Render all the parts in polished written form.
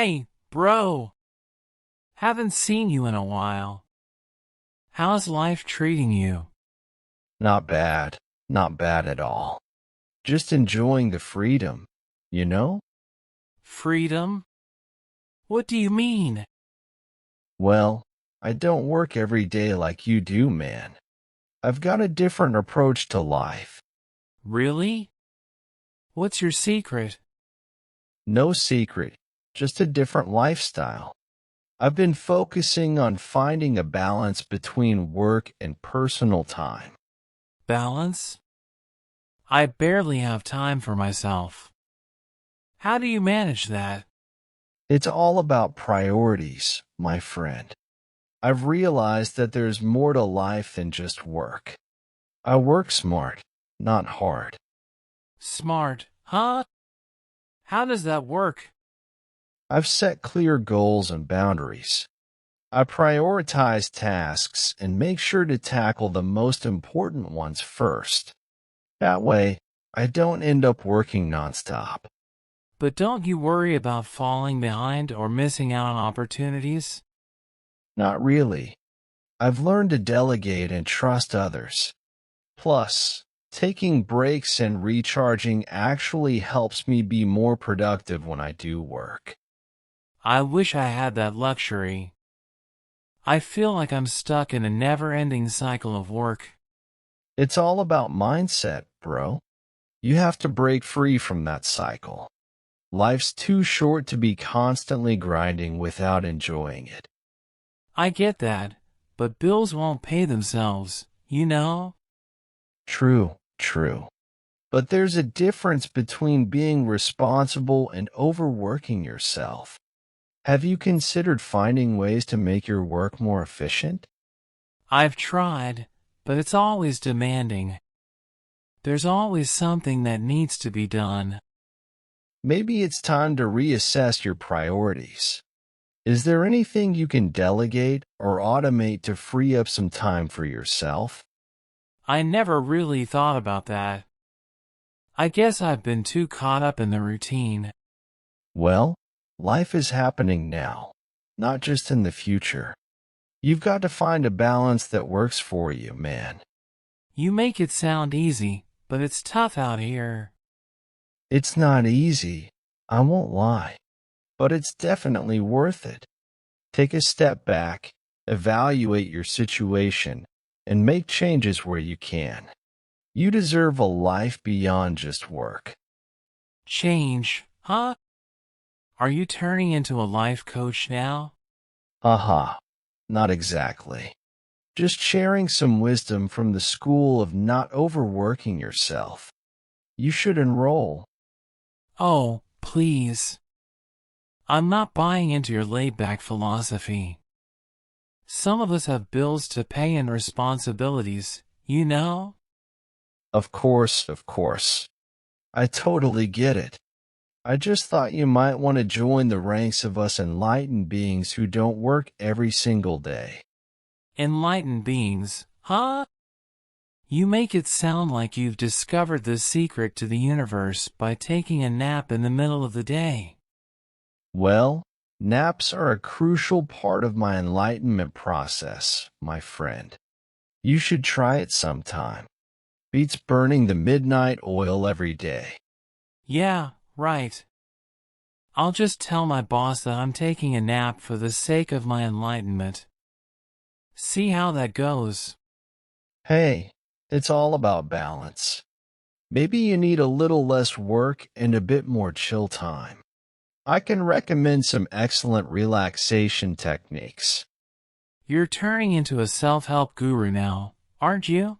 Hey, bro. Haven't seen you in a while. How's life treating you? Not bad. Not bad at all. Just enjoying the freedom, you know? Freedom? What do you mean? Well, I don't work every day like you do, man. I've got a different approach to life. Really? What's your secret? No secret, just a different lifestyle. I've been focusing on finding a balance between work and personal time. Balance? I barely have time for myself. How do you manage that? It's all about priorities, my friend. I've realized that there's more to life than just work. I work smart, not hard. Smart, huh? How does that work? I've set clear goals and boundaries. I prioritize tasks and make sure to tackle the most important ones first. That way, I don't end up working nonstop. But don't you worry about falling behind or missing out on opportunities? Not really. I've learned to delegate and trust others. Plus, taking breaks and recharging actually helps me be more productive when I do work. I wish I had that luxury. I feel like I'm stuck in a never-ending cycle of work. It's all about mindset, bro. You have to break free from that cycle. Life's too short to be constantly grinding without enjoying it. I get that, but bills won't pay themselves, you know? True, true. But there's a difference between being responsible and overworking yourself. Have you considered finding ways to make your work more efficient? I've tried, but it's always demanding. There's always something that needs to be done. Maybe it's time to reassess your priorities. Is there anything you can delegate or automate to free up some time for yourself? I never really thought about that. I guess I've been too caught up in the routine. Well, life is happening now, not just in the future. You've got to find a balance that works for you, man. You make it sound easy, but it's tough out here. It's not easy, I won't lie, but it's definitely worth it. Take a step back, evaluate your situation, and make changes where you can. You deserve a life beyond just work. Change, huh? Are you turning into a life coach now? Haha, not exactly. Just sharing some wisdom from the school of not overworking yourself. You should enroll. Oh, please. I'm not buying into your laid-back philosophy. Some of us have bills to pay and responsibilities, you know? Of course, of course. I totally get it. I just thought you might want to join the ranks of us enlightened beings who don't work every single day. Enlightened beings, huh? You make it sound like you've discovered the secret to the universe by taking a nap in the middle of the day. Well, naps are a crucial part of my enlightenment process, my friend. You should try it sometime. Beats burning the midnight oil every day. Yeah, right. I'll just tell my boss that I'm taking a nap for the sake of my enlightenment. See how that goes. Hey, it's all about balance. Maybe you need a little less work and a bit more chill time. I can recommend some excellent relaxation techniques. You're turning into a self-help guru now, aren't you?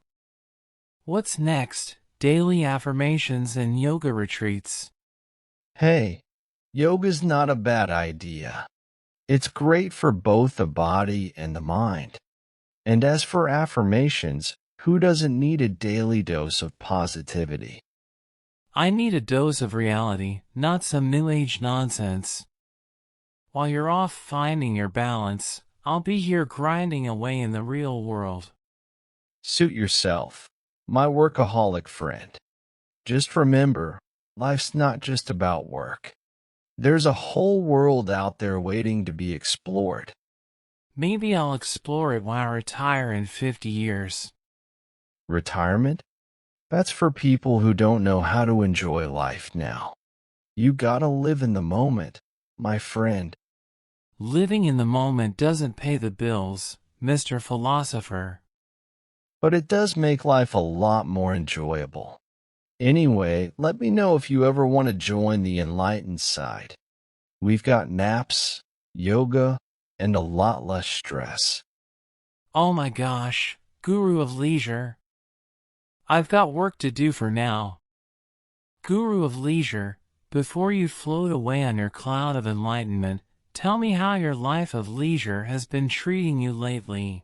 What's next? Daily affirmations and yoga retreats. Hey, yoga's not a bad idea. It's great for both the body and the mind. And as for affirmations, who doesn't need a daily dose of positivity? I need a dose of reality, not some new age nonsense. While you're off finding your balance, I'll be here grinding away in the real world. Suit yourself, my workaholic friend. Just remember, life's not just about work. There's a whole world out there waiting to be explored. Maybe I'll explore it when I retire in 50 years. Retirement? That's for people who don't know how to enjoy life now. You gotta live in the moment, my friend. Living in the moment doesn't pay the bills, Mr. Philosopher. But it does make life a lot more enjoyable. Anyway, let me know if you ever want to join the enlightened side. We've got naps, yoga, and a lot less stress. Oh my gosh, Guru of Leisure. I've got work to do for now. Guru of Leisure, before you float away on your cloud of enlightenment, tell me how your life of leisure has been treating you lately.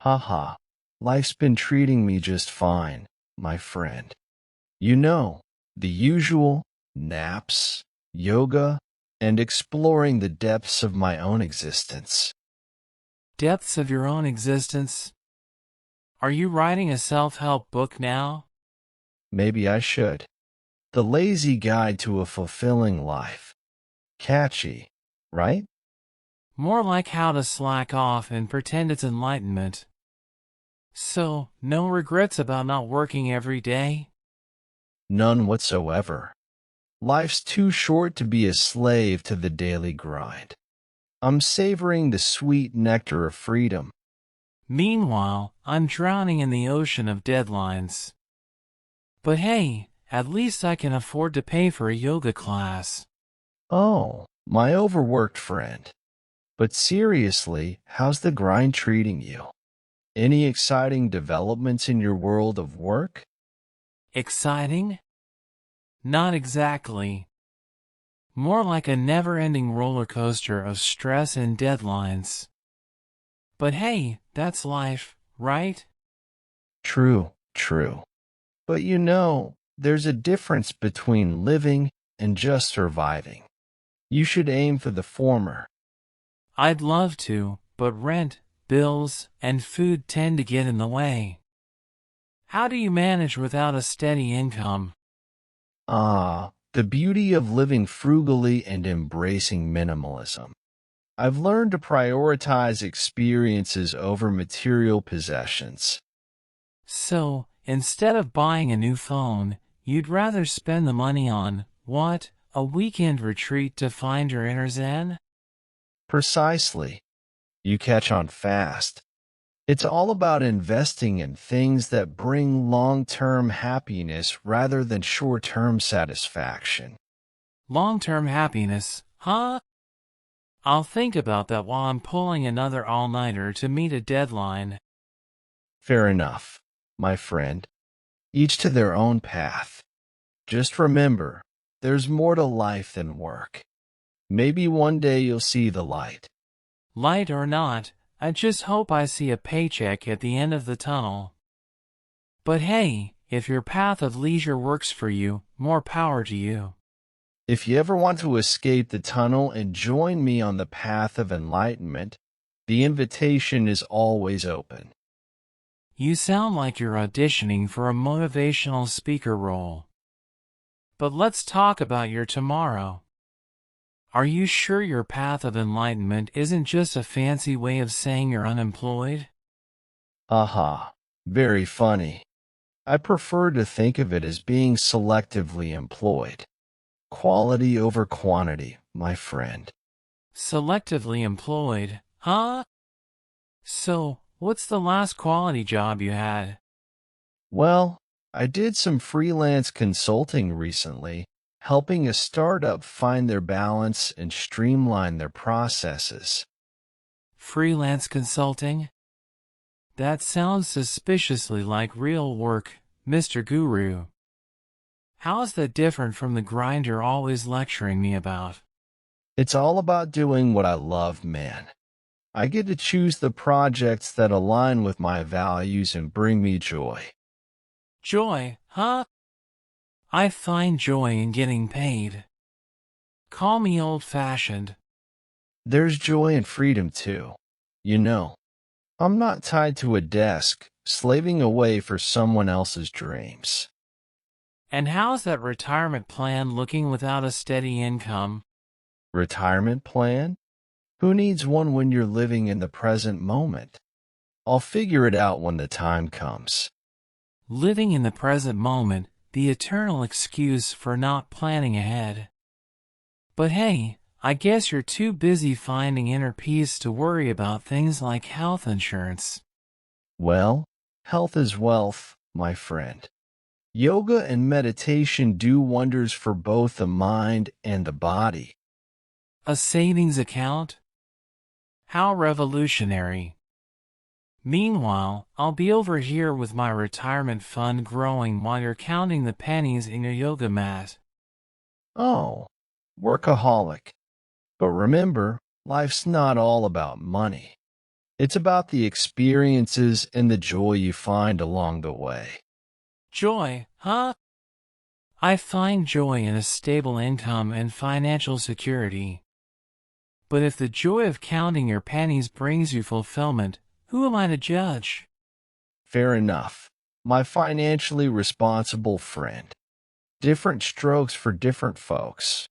Haha, life's been treating me just fine, my friend. You know, the usual naps, yoga, and exploring the depths of my own existence. Depths of your own existence? Are you writing a self-help book now? Maybe I should. The Lazy Guide to a Fulfilling Life. Catchy, right? More like how to slack off and pretend it's enlightenment. So, no regrets about not working every day? None whatsoever. Life's too short to be a slave to the daily grind. I'm savoring the sweet nectar of freedom. Meanwhile, I'm drowning in the ocean of deadlines. But hey, at least I can afford to pay for a yoga class. Oh, my overworked friend. But seriously, how's the grind treating you? Any exciting developments in your world of work? Exciting? Not exactly. More like a never-ending roller coaster of stress and deadlines. But hey, that's life, right? True, true. But you know, there's a difference between living and just surviving. You should aim for the former. I'd love to, but rent, bills, and food tend to get in the way. How do you manage without a steady income? Ah, the beauty of living frugally and embracing minimalism. I've learned to prioritize experiences over material possessions. So, instead of buying a new phone, you'd rather spend the money on, what, a weekend retreat to find your inner zen? Precisely. You catch on fast. It's all about investing in things that bring long-term happiness rather than short-term satisfaction. Long-term happiness, huh? I'll think about that while I'm pulling another all-nighter to meet a deadline. Fair enough, my friend. Each to their own path. Just remember, there's more to life than work. Maybe one day you'll see the light. Light or not, I just hope I see a paycheck at the end of the tunnel. But hey, if your path of leisure works for you, more power to you. If you ever want to escape the tunnel and join me on the path of enlightenment, the invitation is always open. You sound like you're auditioning for a motivational speaker role. But let's talk about your tomorrow. Are you sure your path of enlightenment isn't just a fancy way of saying you're unemployed? Aha, very funny. I prefer to think of it as being selectively employed. Quality over quantity, my friend. Selectively employed, huh? So, what's the last quality job you had? Well, I did some freelance consulting recently, helping a startup find their balance and streamline their processes. Freelance consulting? That sounds suspiciously like real work, Mr. Guru. How is that different from the grind you're always lecturing me about? It's all about doing what I love, man. I get to choose the projects that align with my values and bring me joy. Joy, huh? I find joy in getting paid. Call me old-fashioned. There's joy and freedom too. You know, I'm not tied to a desk, slaving away for someone else's dreams. And how's that retirement plan looking without a steady income? Retirement plan? Who needs one when you're living in the present moment? I'll figure it out when the time comes. Living in the present moment, the eternal excuse for not planning ahead. But hey, I guess you're too busy finding inner peace to worry about things like health insurance. Well, health is wealth, my friend. Yoga and meditation do wonders for both the mind and the body. A savings account? How revolutionary. Meanwhile, I'll be over here with my retirement fund growing while you're counting the pennies in your yoga mat. Oh, workaholic. But remember, life's not all about money. It's about the experiences and the joy you find along the way. Joy, huh? I find joy in a stable income and financial security. But if the joy of counting your pennies brings you fulfillment, who am I to judge? Fair enough, my financially responsible friend. Different strokes for different folks.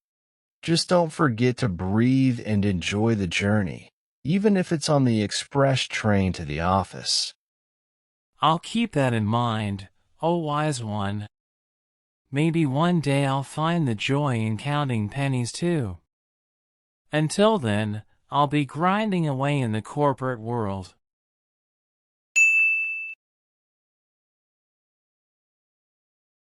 Just don't forget to breathe and enjoy the journey, even if it's on the express train to the office. I'll keep that in mind, oh wise one. Maybe one day I'll find the joy in counting pennies too. Until then, I'll be grinding away in the corporate world.